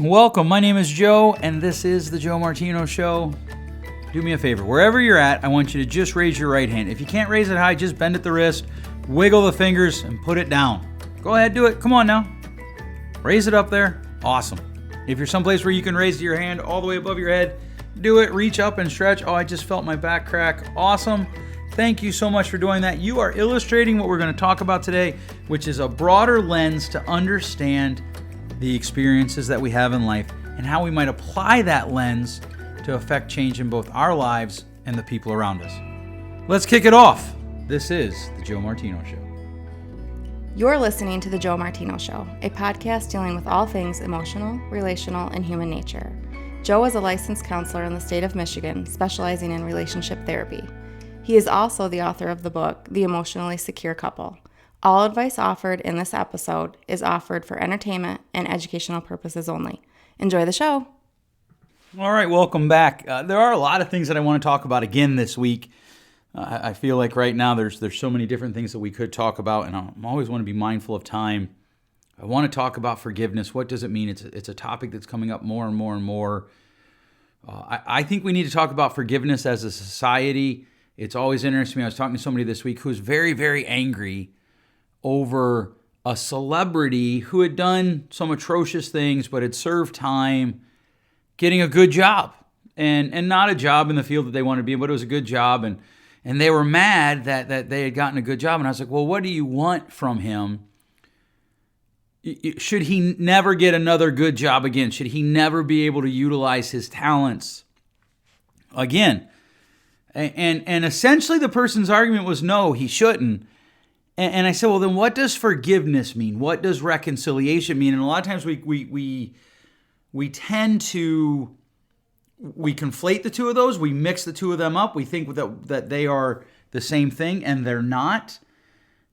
Welcome, my name is Joe, and this is the Joe Martino Show. Do me a favor, wherever you're at, I want you to just raise your right hand. If you can't raise it high, just bend at the wrist, wiggle the fingers, and put it down. Go ahead, do it. Come on now. Raise it up there. Awesome. If you're someplace where you can raise your hand all the way above your head, do it. Reach up and stretch. Oh, I just felt my back crack. Awesome. Thank you so much for doing that. You are illustrating what we're going to talk about today, which is a broader lens to understand the experiences that we have in life and how we might apply that lens to affect change in both our lives and the people around us. Let's kick it off. This is the Joe Martino Show. You're listening to the Joe Martino Show, a podcast dealing with all things emotional, relational, and human nature. Joe is a licensed counselor in the state of Michigan, specializing in relationship therapy. He is also the author of the book, The Emotionally Secure Couple. All advice offered in this episode is offered for entertainment and educational purposes only. Enjoy the show. All right, welcome back. There are a lot of things that I want to talk about again this week. I feel like right now there's so many different things that we could talk about, and I always want to be mindful of time. I want to talk about forgiveness. What does it mean? It's a topic that's coming up more and more and more. I think we need to talk about forgiveness as a society. It's always interesting me. I was talking to somebody this week who's very, very angry over a celebrity who had done some atrocious things but had served time getting a good job. And not a job in the field that they wanted to be in, but it was a good job. And they were mad that they had gotten a good job. And I was like, well, what do you want from him? Should he never get another good job again? Should he never be able to utilize his talents again? And essentially the person's argument was no, he shouldn't. And I said, well, then what does forgiveness mean? What does reconciliation mean? And a lot of times we tend to, we conflate the two of those. We mix the two of them up. We think that they are the same thing, and they're not.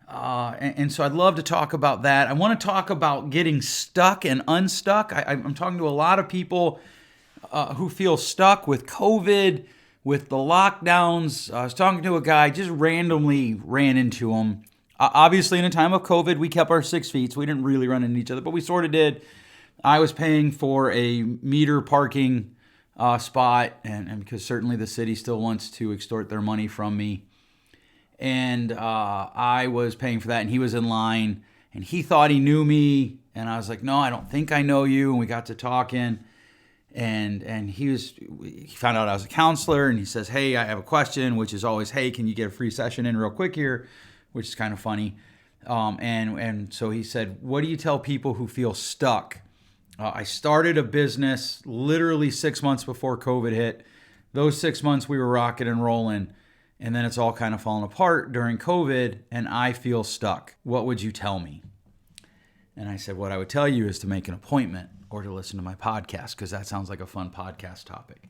And so I'd love to talk about that. I want to talk about getting stuck and unstuck. I'm talking to a lot of people who feel stuck with COVID, with the lockdowns. I was talking to a guy, just randomly ran into him. Obviously, in a time of COVID, we kept our 6 feet, so we didn't really run into each other, but we sort of did. I was paying for a meter parking spot, and because certainly the city still wants to extort their money from me. And I was paying for that, and he was in line, and he thought he knew me, and I was like, no, I don't think I know you, and we got to talking, and he found out I was a counselor, and he says, hey, I have a question, which is always, hey, can you get a free session in real quick here? Which is kind of funny. And so he said, what do you tell people who feel stuck? I started a business literally 6 months before COVID hit. Those 6 months we were rocking and rolling, and then it's all kind of fallen apart during COVID, and I feel stuck. What would you tell me? And I said, what I would tell you is to make an appointment or to listen to my podcast, because that sounds like a fun podcast topic.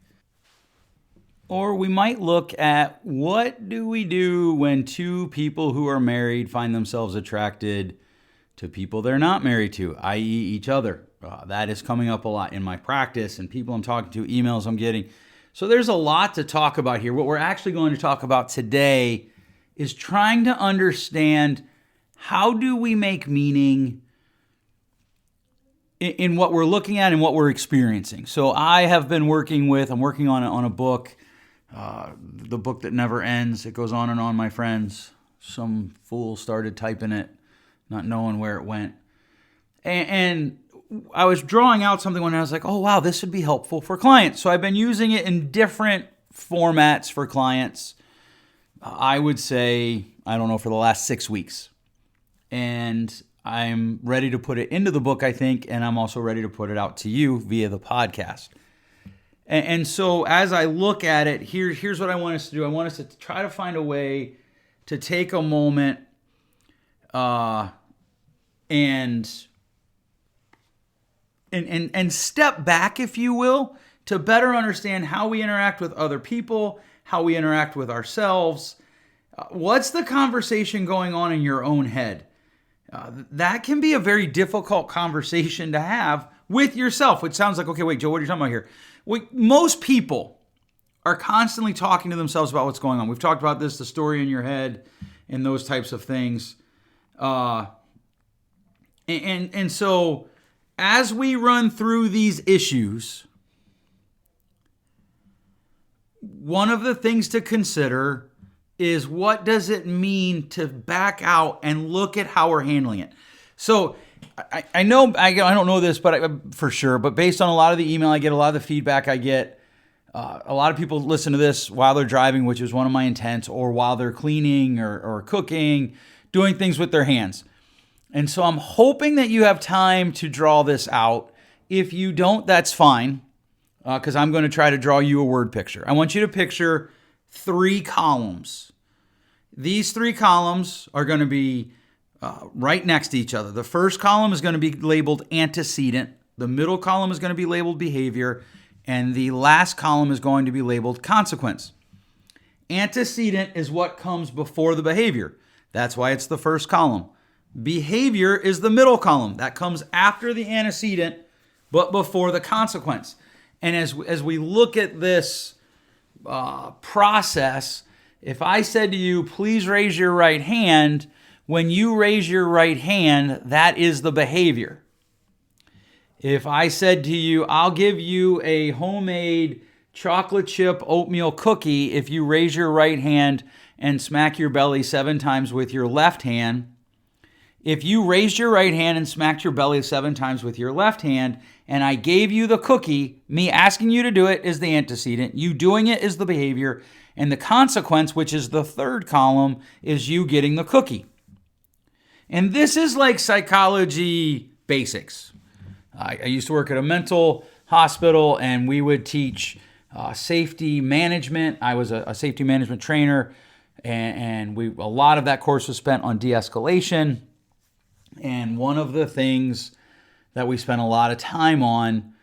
Or we might look at, what do we do when two people who are married find themselves attracted to people they're not married to, i.e. each other? That is coming up a lot in my practice and people I'm talking to, emails I'm getting. So there's a lot to talk about here. What we're actually going to talk about today is trying to understand, how do we make meaning in what we're looking at and what we're experiencing. So I have been working on a book, the book that never ends. It goes on and on, my friends. Some fool started typing it, not knowing where it went. And I was drawing out something when I was like, oh, wow, this would be helpful for clients. So I've been using it in different formats for clients. I would say, I don't know, for the last 6 weeks. And I'm ready to put it into the book, I think, and I'm also ready to put it out to you via the podcast. And so as I look at it, here's what I want us to do. I want us to try to find a way to take a moment and step back, if you will, to better understand how we interact with other people, how we interact with ourselves. What's the conversation going on in your own head? That can be a very difficult conversation to have with yourself, which sounds like, okay, wait, Joe, what are you talking about here? Most people are constantly talking to themselves about what's going on. We've talked about this, the story in your head, and those types of things. And so as we run through these issues, one of the things to consider is, what does it mean to back out and look at how we're handling it? So I know, I don't know this for sure, but based on a lot of the email I get, a lot of the feedback I get, a lot of people listen to this while they're driving, which is one of my intents, or while they're cleaning or cooking, doing things with their hands. And so I'm hoping that you have time to draw this out. If you don't, that's fine, because I'm going to try to draw you a word picture. I want you to picture 3 columns. These 3 columns are going to be right next to each other. The first column is going to be labeled antecedent. The middle column is going to be labeled behavior. And the last column is going to be labeled consequence. Antecedent is what comes before the behavior. That's why it's the first column. Behavior is the middle column. That comes after the antecedent, but before the consequence. And as we look at this process, if I said to you, please raise your right hand, when you raise your right hand, that is the behavior. If I said to you, I'll give you a homemade chocolate chip oatmeal cookie if you raise your right hand and smack your belly 7 times with your left hand. If you raised your right hand and smacked your belly 7 times with your left hand, and I gave you the cookie, me asking you to do it is the antecedent, you doing it is the behavior, and the consequence, which is the third column, is you getting the cookie. And this is like psychology basics. I used to work at a mental hospital, and we would teach safety management. I was a safety management trainer, and a lot of that course was spent on de-escalation. And one of the things that we spent a lot of time on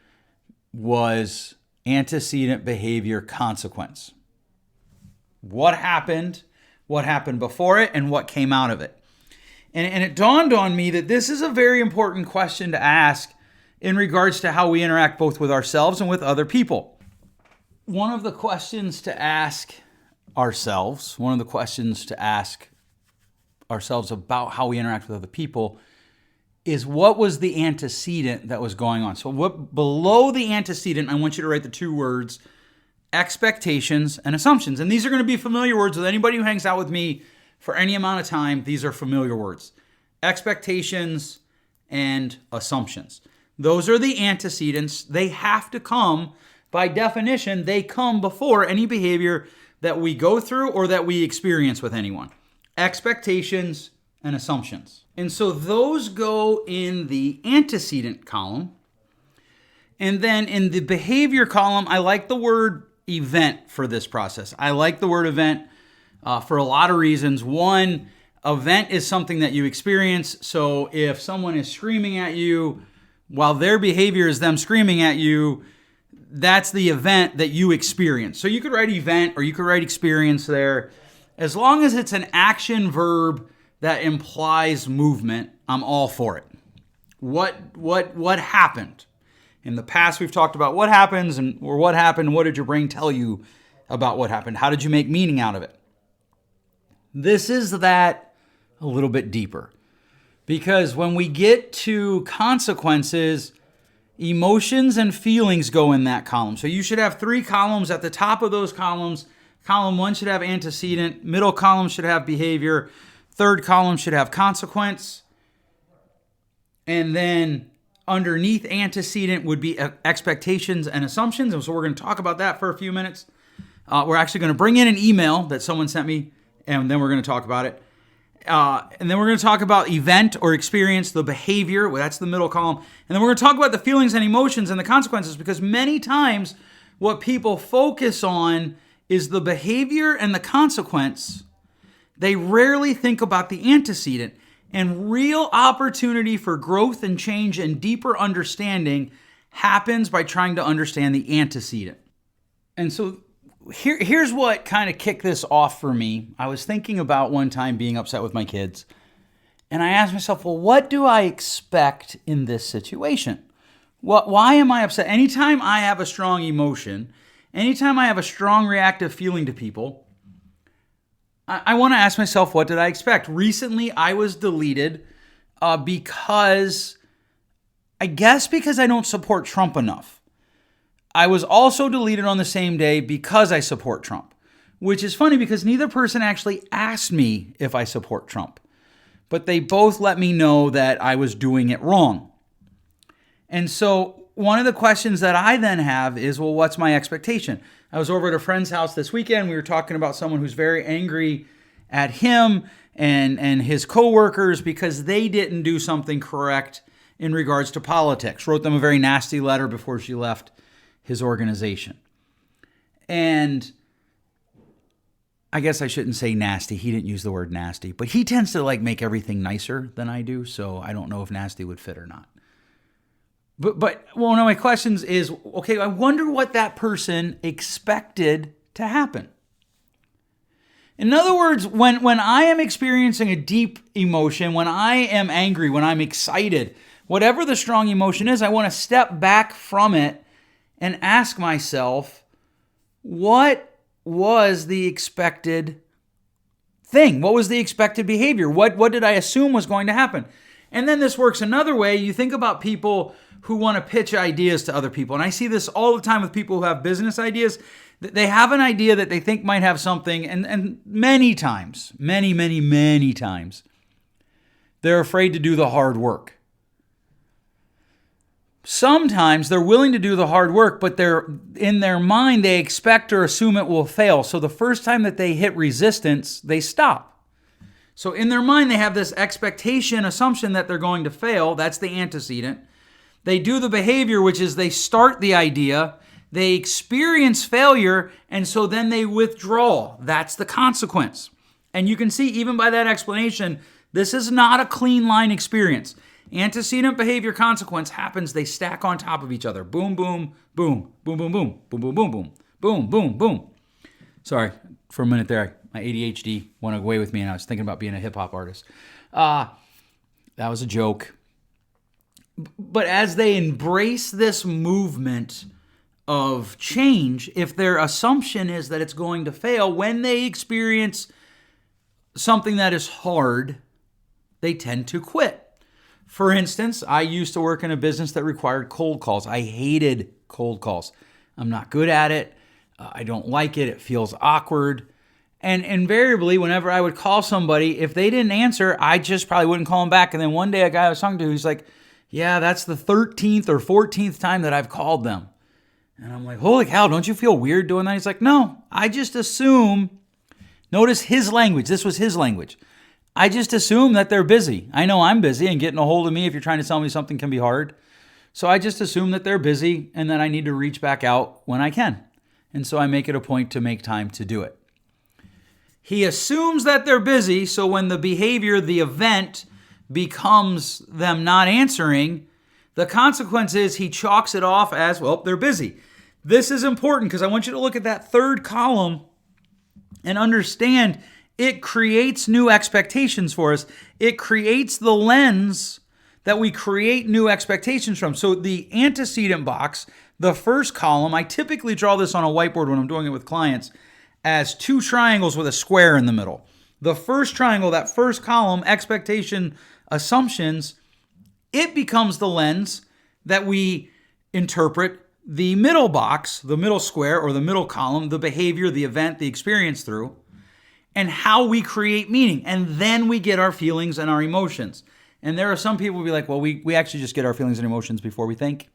was antecedent behavior consequence. What happened before it, and what came out of it. And it dawned on me that this is a very important question to ask in regards to how we interact both with ourselves and with other people. One of the questions to ask ourselves about how we interact with other people is, what was the antecedent that was going on? So below the antecedent, I want you to write the 2 words, expectations and assumptions. And these are going to be familiar words with anybody who hangs out with me for any amount of time. These are familiar words. Expectations and assumptions. Those are the antecedents. They have to come, by definition, they come before any behavior that we go through or that we experience with anyone. Expectations and assumptions. And so those go in the antecedent column. And then in the behavior column, I like the word event for this process. I like the word event for a lot of reasons. One, event is something that you experience. So if someone is screaming at you, while their behavior is them screaming at you, that's the event that you experience. So you could write event or you could write experience there. As long as it's an action verb that implies movement, I'm all for it. What happened? In the past, we've talked about what happens or what happened. What did your brain tell you about what happened? How did you make meaning out of it? This is that a little bit deeper. Because when we get to consequences, emotions and feelings go in that column. So you should have 3 columns. At the top of those columns, column 1 should have antecedent, middle column should have behavior, third column should have consequence, and then underneath antecedent would be expectations and assumptions. And so we're going to talk about that for a few minutes. We're actually going to bring in an email that someone sent me, and then we're going to talk about it. And then we're going to talk about event or experience, the behavior, well, that's the middle column. And then we're going to talk about the feelings and emotions and the consequences, because many times what people focus on is the behavior and the consequence. They rarely think about the antecedent. And real opportunity for growth and change and deeper understanding happens by trying to understand the antecedent. And so here's what kind of kicked this off for me. I was thinking about one time being upset with my kids, and I asked myself, well, what do I expect in this situation? Why am I upset? Anytime I have a strong emotion, anytime I have a strong reactive feeling to people, I want to ask myself, what did I expect? Recently, I was deleted because I guess because I don't support Trump enough. I was also deleted on the same day because I support Trump, which is funny because neither person actually asked me if I support Trump, but they both let me know that I was doing it wrong. And so one of the questions that I then have is, well, what's my expectation? I was over at a friend's house this weekend. We were talking about someone who's very angry at him and his coworkers because they didn't do something correct in regards to politics. Wrote them a very nasty letter before she left his organization. And I guess I shouldn't say nasty. He didn't use the word nasty, but he tends to make everything nicer than I do. So I don't know if nasty would fit or not. But one of my questions is, okay, I wonder what that person expected to happen. In other words, when I am experiencing a deep emotion, when I am angry, when I'm excited, whatever the strong emotion is, I want to step back from it and ask myself, what was the expected thing? What was the expected behavior? What did I assume was going to happen? And then this works another way. You think about people who want to pitch ideas to other people. And I see this all the time with people who have business ideas. They have an idea that they think might have something, and many times, many times, they're afraid to do the hard work. Sometimes they're willing to do the hard work, but in their mind, they expect or assume it will fail. So the first time that they hit resistance, they stop. So in their mind, they have this expectation, assumption that they're going to fail. That's the antecedent. They do the behavior, which is they start the idea, they experience failure, and so then they withdraw. That's the consequence. And you can see, even by that explanation, this is not a clean line experience. Antecedent, behavior, consequence happens. They stack on top of each other. Boom, boom, boom, boom, boom, boom, boom, boom, boom, boom, boom, boom, boom. Sorry, for a minute there, my ADHD went away with me, and I was thinking about being a hip-hop artist. That was a joke. But as they embrace this movement of change, if their assumption is that it's going to fail, when they experience something that is hard, they tend to quit. For instance, I used to work in a business that required cold calls. I hated cold calls. I'm not good at it. I don't like it. It feels awkward. And invariably, whenever I would call somebody, if they didn't answer, I just probably wouldn't call them back. And then one day, a guy I was talking to, he's like, yeah, that's the 13th or 14th time that I've called them. And I'm like, holy cow, don't you feel weird doing that? He's like, no, I just assume, notice his language. This was his language. I just assume that they're busy. I know I'm busy, and getting a hold of me if you're trying to tell me something can be hard. So I just assume that they're busy and that I need to reach back out when I can. And so I make it a point to make time to do it. He assumes that they're busy, so when the behavior, the event, becomes them not answering, the consequence is he chalks it off as, well, they're busy. This is important because I want you to look at that third column and understand it creates new expectations for us. It creates the lens that we create new expectations from. So the antecedent box, the first column, I typically draw this on a whiteboard when I'm doing it with clients as two triangles with a square in the middle. The first triangle, that first column, expectation, assumptions, it becomes the lens that we interpret the middle box, the middle square or the middle column, the behavior, the event, the experience through, and how we create meaning. And then we get our feelings and our emotions. And there are some people who will be like, well, we actually just get our feelings and emotions before we think.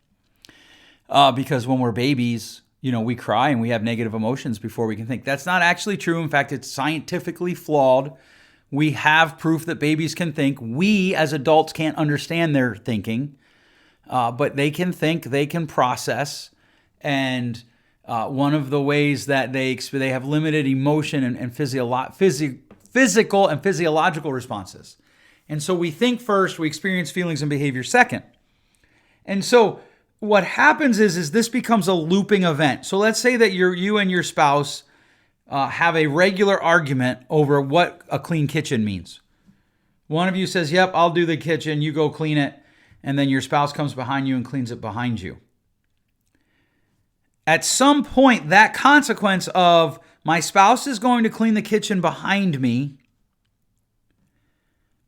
Because when we're babies, we cry and we have negative emotions before we can think. That's not actually true. In fact, it's scientifically flawed. We have proof that babies can think. We, as adults, can't understand their thinking, but they can think, they can process, and one of the ways that they have limited emotion and physical and physiological responses. And so we think first, we experience feelings and behavior second. And so what happens is this becomes a looping event. So let's say that you and your spouse have a regular argument over what a clean kitchen means. One of you says, yep, I'll do the kitchen, you go clean it, and then your spouse comes behind you and cleans it behind you. At some point, that consequence of my spouse is going to clean the kitchen behind me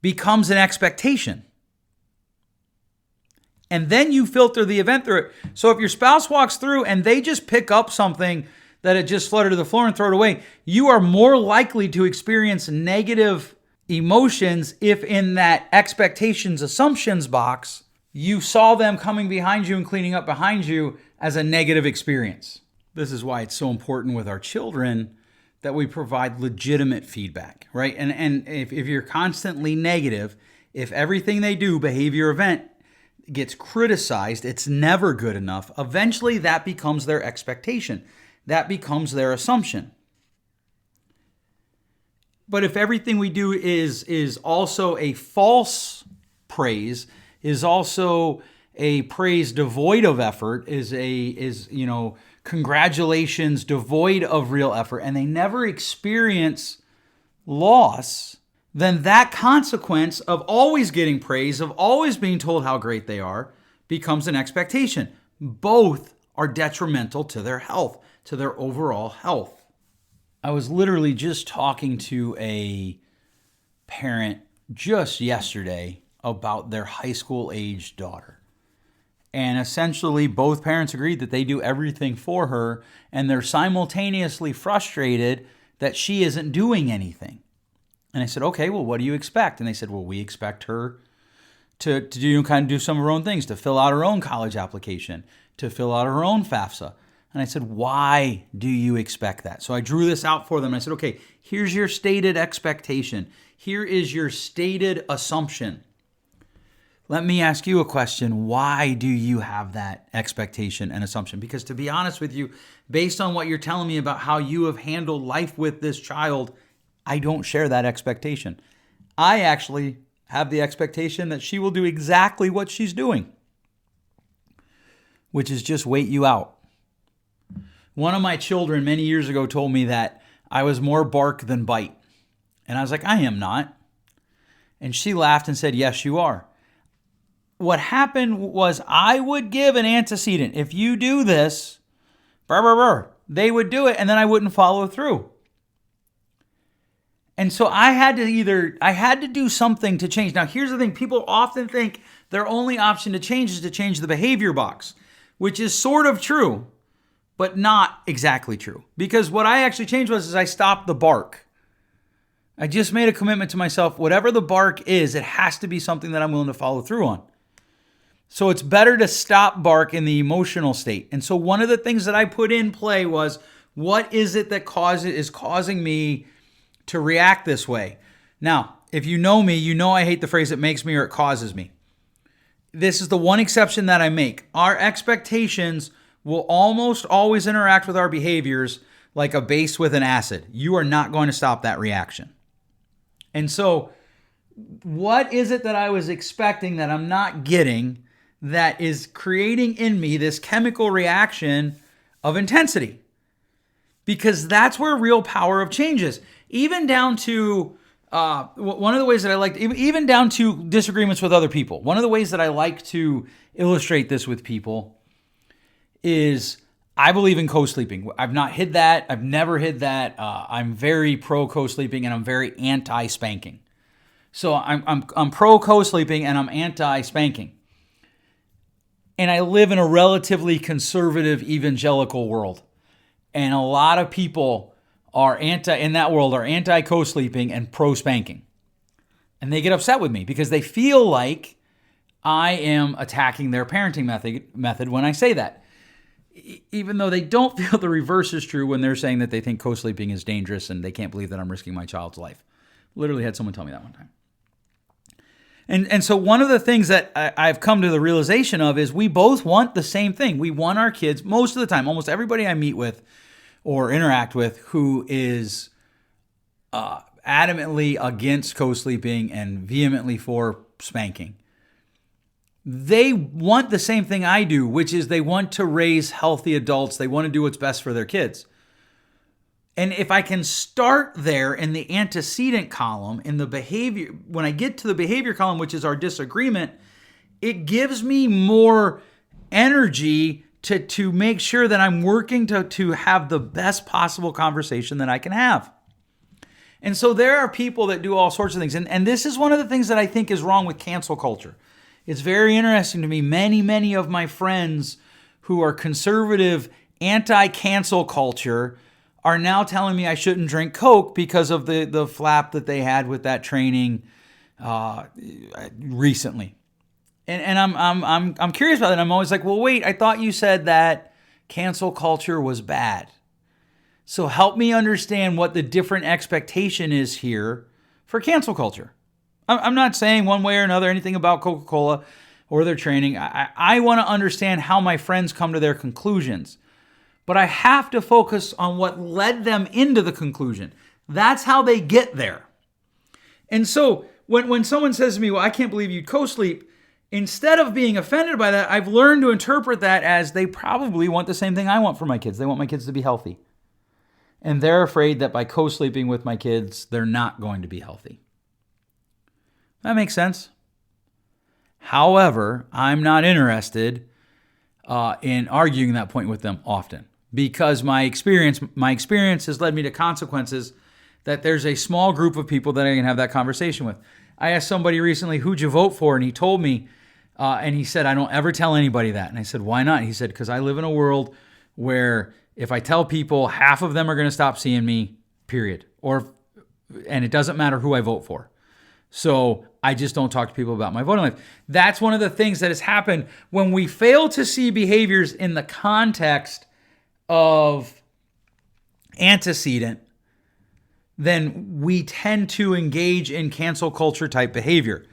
becomes an expectation. And then you filter the event through it. So if your spouse walks through and they just pick up something that had just fluttered to the floor and throw it away, you are more likely to experience negative emotions if in that expectations assumptions box, you saw them coming behind you and cleaning up behind you as a negative experience. This is why it's so important with our children that we provide legitimate feedback, right? And if you're constantly negative, if everything they do, behavior, event, gets criticized, it's never good enough. Eventually that becomes their expectation. That becomes their assumption. But if everything we do is also a false praise, is also a praise devoid of effort, is congratulations devoid of real effort, and they never experience loss, then that consequence of always getting praise, of always being told how great they are, becomes an expectation. Both are detrimental to their health, to their overall health. I was literally just talking to a parent just yesterday about their high school age daughter. And essentially both parents agreed that they do everything for her, and they're simultaneously frustrated that she isn't doing anything. And I said, okay, well, what do you expect? And they said, well, we expect her to do some of her own things, to fill out her own college application, to fill out her own FAFSA. And I said, why do you expect that? So I drew this out for them. I said, okay, here's your stated expectation. Here is your stated assumption. Let me ask you a question. Why do you have that expectation and assumption? Because to be honest with you, based on what you're telling me about how you have handled life with this child, I don't share that expectation. I actually have the expectation that she will do exactly what she's doing, which is just wait you out. One of my children many years ago told me that I was more bark than bite. And I was like, I am not. And she laughed and said, yes, you are. What happened was I would give an antecedent. If you do this, they would do it, and then I wouldn't follow through. And so I had to do something to change. Now, here's the thing. People often think their only option to change is to change the behavior box, which is sort of true, but not exactly true. Because what I actually changed was I stopped the bark. I just made a commitment to myself. Whatever the bark is, it has to be something that I'm willing to follow through on. So it's better to stop bark in the emotional state. And so one of the things that I put in play was, what is it that is causing me to react this way? Now, if you know me, you know I hate the phrase "it makes me" or "it causes me." This is the one exception that I make. Our expectations will almost always interact with our behaviors like a base with an acid. You are not going to stop that reaction. And so what is it that I was expecting that I'm not getting that is creating in me this chemical reaction of intensity? Because that's where real power of change is. Even down to, one of the ways that I like, even down to disagreements with other people. One of the ways that I like to illustrate this with people is I believe in co-sleeping. I've not hid that. I've never hid that. I'm very pro co-sleeping, and I'm very anti-spanking. So I'm pro co-sleeping and I'm anti-spanking. And I live in a relatively conservative evangelical world. And a lot of people in that world are anti co-sleeping and pro spanking. And they get upset with me because they feel like I am attacking their parenting method when I say that. Even though they don't feel the reverse is true when they're saying that they think co-sleeping is dangerous and they can't believe that I'm risking my child's life. Literally had someone tell me that one time. And so one of the things that I've come to the realization of is we both want the same thing. We want our kids, most of the time, almost everybody I meet with or interact with who is adamantly against co-sleeping and vehemently for spanking, they want the same thing I do, which is they want to raise healthy adults. They want to do what's best for their kids. And if I can start there in the antecedent column, in the behavior, when I get to the behavior column, which is our disagreement, it gives me more energy to make sure that I'm working to have the best possible conversation that I can have. And so there are people that do all sorts of things. And this is one of the things that I think is wrong with cancel culture, It's very interesting to me. Many of my friends who are conservative, anti-cancel culture are now telling me I shouldn't drink Coke because of the flap that they had with that training recently. And I'm curious about that. I'm always like, well, wait, I thought you said that cancel culture was bad. So help me understand what the different expectation is here for cancel culture. I'm not saying one way or another anything about Coca-Cola or their training. I want to understand how my friends come to their conclusions. But I have to focus on what led them into the conclusion. That's how they get there. And so when someone says to me, well, I can't believe you'd co-sleep, instead of being offended by that, I've learned to interpret that as they probably want the same thing I want for my kids. They want my kids to be healthy. And they're afraid that by co-sleeping with my kids, they're not going to be healthy. That makes sense. However, I'm not interested in arguing that point with them often because my experience has led me to consequences that there's a small group of people that I can have that conversation with. I asked somebody recently, who'd you vote for? And he told me, and he said, I don't ever tell anybody that. And I said, why not? He said, because I live in a world where if I tell people, half of them are going to stop seeing me, period. And it doesn't matter who I vote for. So I just don't talk to people about my voting life. That's one of the things that has happened when we fail to see behaviors in the context of antecedent, then we tend to engage in cancel culture type behavior.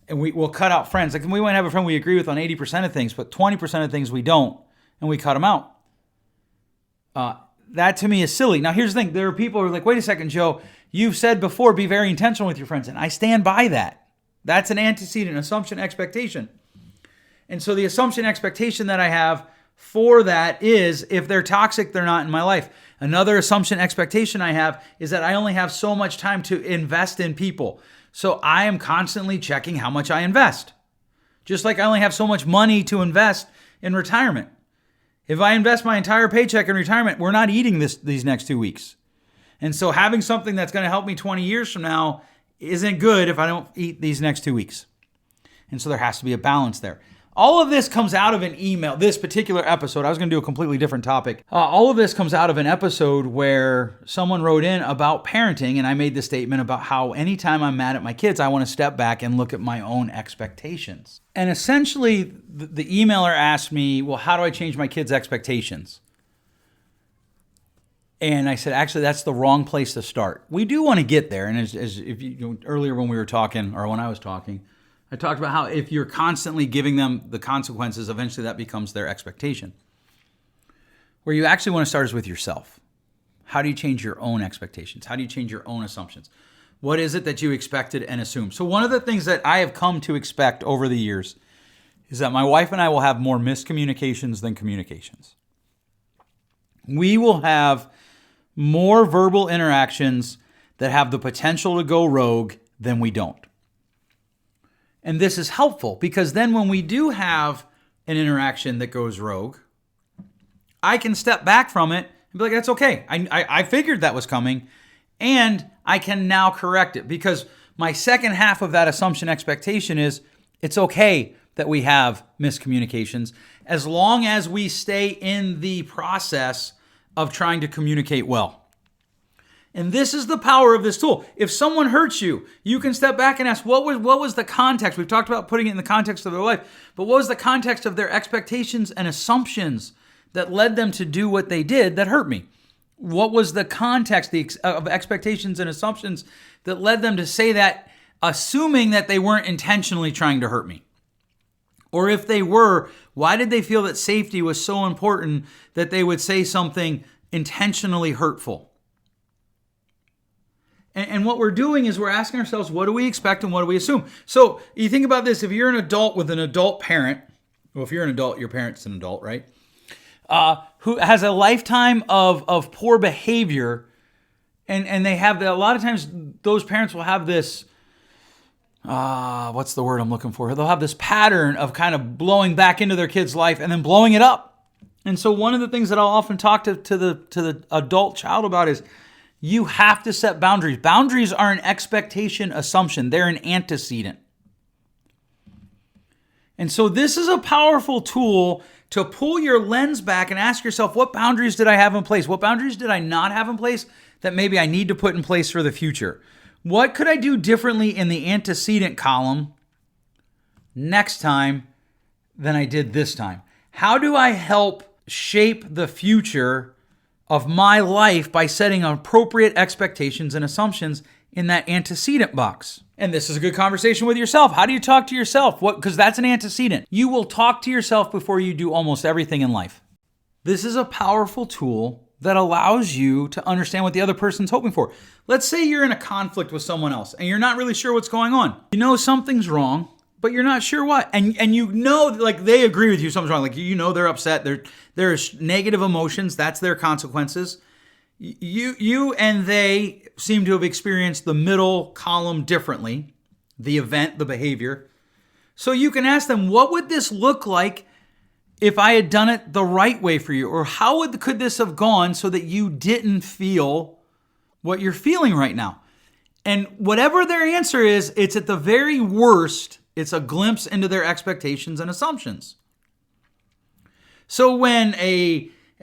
And we'll cut out friends. Like we might have a friend we agree with on 80% of things, but 20% of things we don't, and we cut them out. That to me is silly. Now, here's the thing. There are people who are like, wait a second, Joe, you've said before, be very intentional with your friends. And I stand by that. That's an antecedent, assumption, expectation. And so the assumption, expectation that I have for that is if they're toxic, they're not in my life. Another assumption, expectation I have is that I only have so much time to invest in people. So I am constantly checking how much I invest. Just like I only have so much money to invest in retirement. If I invest my entire paycheck in retirement, we're not eating these next 2 weeks. And so having something that's going to help me 20 years from now isn't good if I don't eat these next 2 weeks. And so there has to be a balance there. All of this comes out of an email. This particular episode, I was going to do a completely different topic. All of this comes out of an episode where someone wrote in about parenting, and I made the statement about how anytime I'm mad at my kids, I want to step back and look at my own expectations. And essentially, the emailer asked me, well, how do I change my kids' expectations? And I said, actually, that's the wrong place to start. We do want to get there. And as if you earlier when we were talking, or when I was talking, I talked about how if you're constantly giving them the consequences, eventually that becomes their expectation. Where you actually want to start is with yourself. How do you change your own expectations? How do you change your own assumptions? What is it that you expected and assumed? So one of the things that I have come to expect over the years is that my wife and I will have more miscommunications than communications. We will have more verbal interactions that have the potential to go rogue than we don't. And this is helpful because then when we do have an interaction that goes rogue, I can step back from it and be like, that's okay. I figured that was coming and I can now correct it because my second half of that assumption expectation is it's okay that we have miscommunications as long as we stay in the process of trying to communicate well. And this is the power of this tool. If someone hurts you, you can step back and ask, what was the context? We've talked about putting it in the context of their life, but what was the context of their expectations and assumptions that led them to do what they did that hurt me? What was the context of expectations and assumptions that led them to say that, assuming that they weren't intentionally trying to hurt me? Or if they were, why did they feel that safety was so important that they would say something intentionally hurtful? And what we're doing is we're asking ourselves, what do we expect and what do we assume? So you think about this, if you're an adult with an adult parent, well, if you're an adult, your parent's an adult, right? Who has a lifetime of poor behavior, and they have, a lot of times those parents will have this, what's the word I'm looking for? They'll have this pattern of kind of blowing back into their kid's life and then blowing it up. And so one of the things that I'll often talk to the adult child about is, you have to set boundaries. Boundaries are an expectation assumption. They're an antecedent. And so this is a powerful tool to pull your lens back and ask yourself, what boundaries did I have in place? What boundaries did I not have in place that maybe I need to put in place for the future? What could I do differently in the antecedent column next time than I did this time? How do I help shape the future of my life by setting appropriate expectations and assumptions in that antecedent box? And this is a good conversation with yourself. How do you talk to yourself? Because that's an antecedent. You will talk to yourself before you do almost everything in life. This is a powerful tool that allows you to understand what the other person's hoping for. Let's say you're in a conflict with someone else and you're not really sure what's going on. You know something's wrong, but you're not sure what. And you know, like, they agree with you something's wrong. Like, you know they're upset. There's negative emotions. That's their consequences. You and they seem to have experienced the middle column differently, the event, the behavior. So you can ask them, what would this look like if I had done it the right way for you? Or how could this have gone so that you didn't feel what you're feeling right now? And whatever their answer is, it's at the very worst, it's a glimpse into their expectations and assumptions. So when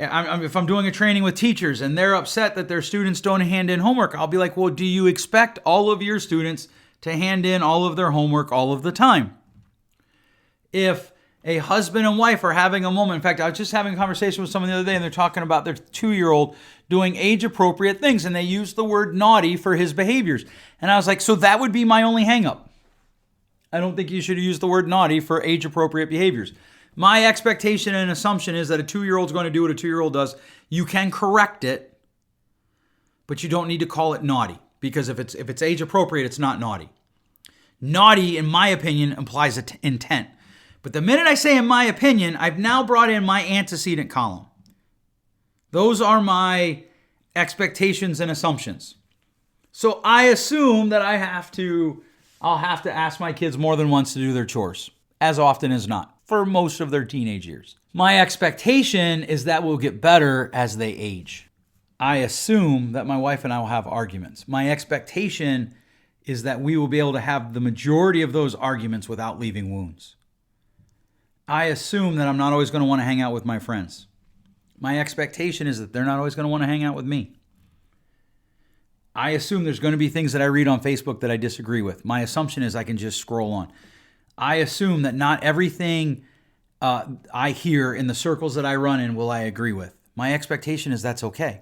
if I'm doing a training with teachers and they're upset that their students don't hand in homework, I'll be like, well, do you expect all of your students to hand in all of their homework all of the time? If a husband and wife are having a moment, in fact, I was just having a conversation with someone the other day and they're talking about their 2-year-old doing age-appropriate things and they used the word naughty for his behaviors. And I was like, so that would be my only hang-up. I don't think you should use the word naughty for age-appropriate behaviors. My expectation and assumption is that a 2-year-old's going to do what a 2-year-old does. You can correct it, but you don't need to call it naughty, because if it's age appropriate, it's not naughty. Naughty, in my opinion, implies intent. But the minute I say in my opinion, I've now brought in my antecedent column. Those are my expectations and assumptions. So I assume that I'll have to ask my kids more than once to do their chores, as often as not, for most of their teenage years. My expectation is that will get better as they age. I assume that my wife and I will have arguments. My expectation is that we will be able to have the majority of those arguments without leaving wounds. I assume that I'm not always going to want to hang out with my friends. My expectation is that they're not always going to want to hang out with me. I assume there's going to be things that I read on Facebook that I disagree with. My assumption is I can just scroll on. I assume that not everything I hear in the circles that I run in will I agree with. My expectation is that's okay.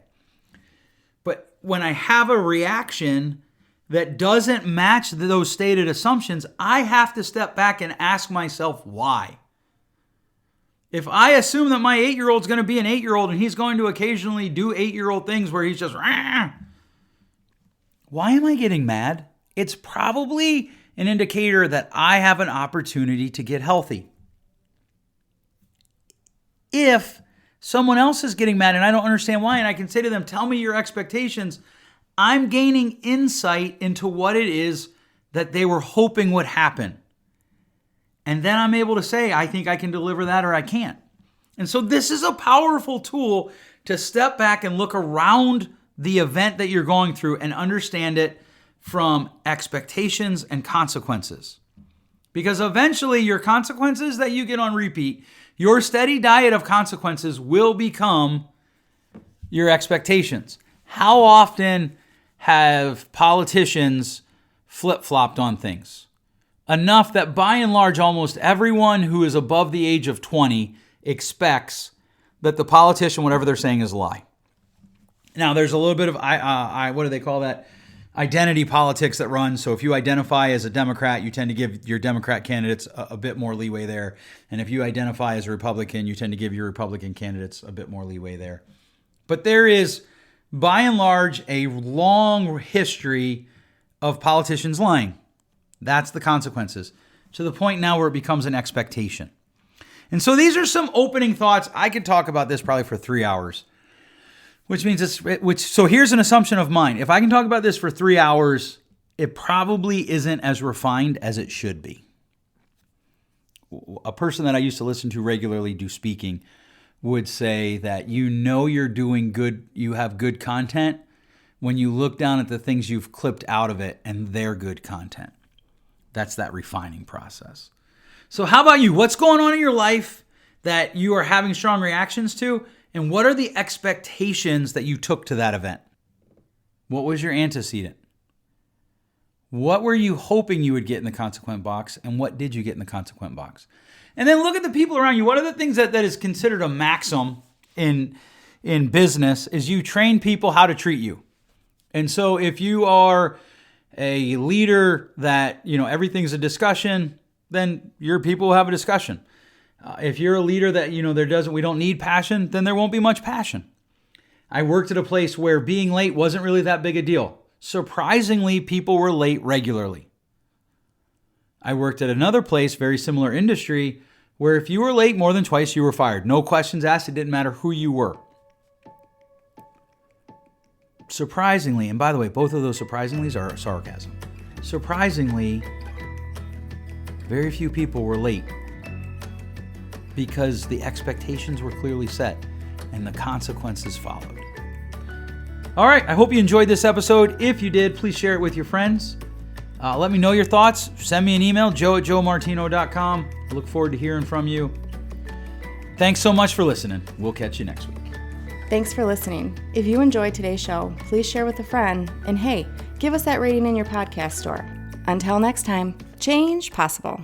But when I have a reaction that doesn't match those stated assumptions, I have to step back and ask myself why. If I assume that my 8-year-old's going to be an 8-year-old and he's going to occasionally do 8-year-old things where he's just, why am I getting mad? It's probably an indicator that I have an opportunity to get healthy. If someone else is getting mad and I don't understand why, and I can say to them, tell me your expectations, I'm gaining insight into what it is that they were hoping would happen. And then I'm able to say, I think I can deliver that or I can't. And so this is a powerful tool to step back and look around the event that you're going through and understand it from expectations and consequences. Because eventually your consequences that you get on repeat, your steady diet of consequences will become your expectations. How often have politicians flip-flopped on things? Enough that by and large, almost everyone who is above the age of 20 expects that the politician, whatever they're saying, is a lie. Now, there's a little bit of, what do they call that? Identity politics that runs. So if you identify as a Democrat, you tend to give your Democrat candidates a bit more leeway there. And if you identify as a Republican, you tend to give your Republican candidates a bit more leeway there. But there is, by and large, a long history of politicians lying. That's the consequences, to the point now where it becomes an expectation. And so these are some opening thoughts. I could talk about this probably for 3 hours. So here's an assumption of mine. If I can talk about this for 3 hours, it probably isn't as refined as it should be. A person that I used to listen to regularly do speaking would say that you're doing good, you have good content when you look down at the things you've clipped out of it and they're good content. That's that refining process. So how about you? What's going on in your life that you are having strong reactions to? And what are the expectations that you took to that event? What was your antecedent? What were you hoping you would get in the consequent box? And what did you get in the consequent box? And then look at the people around you. What are the things that is considered a maxim in business is you train people how to treat you. And so if you are a leader that, everything's a discussion, then your people will have a discussion. If you're a leader that, we don't need passion, then there won't be much passion. I worked at a place where being late wasn't really that big a deal. Surprisingly, people were late regularly. I worked at another place, very similar industry, where if you were late more than twice, you were fired. No questions asked. It didn't matter who you were. Surprisingly, and by the way, both of those surprisinglys are sarcasm. Surprisingly, very few people were late because the expectations were clearly set and the consequences followed. All right, I hope you enjoyed this episode. If you did, please share it with your friends. Let me know your thoughts. Send me an email, joe@joemartino.com. I look forward to hearing from you. Thanks so much for listening. We'll catch you next week. Thanks for listening. If you enjoyed today's show, please share with a friend. And hey, give us that rating in your podcast store. Until next time, change possible.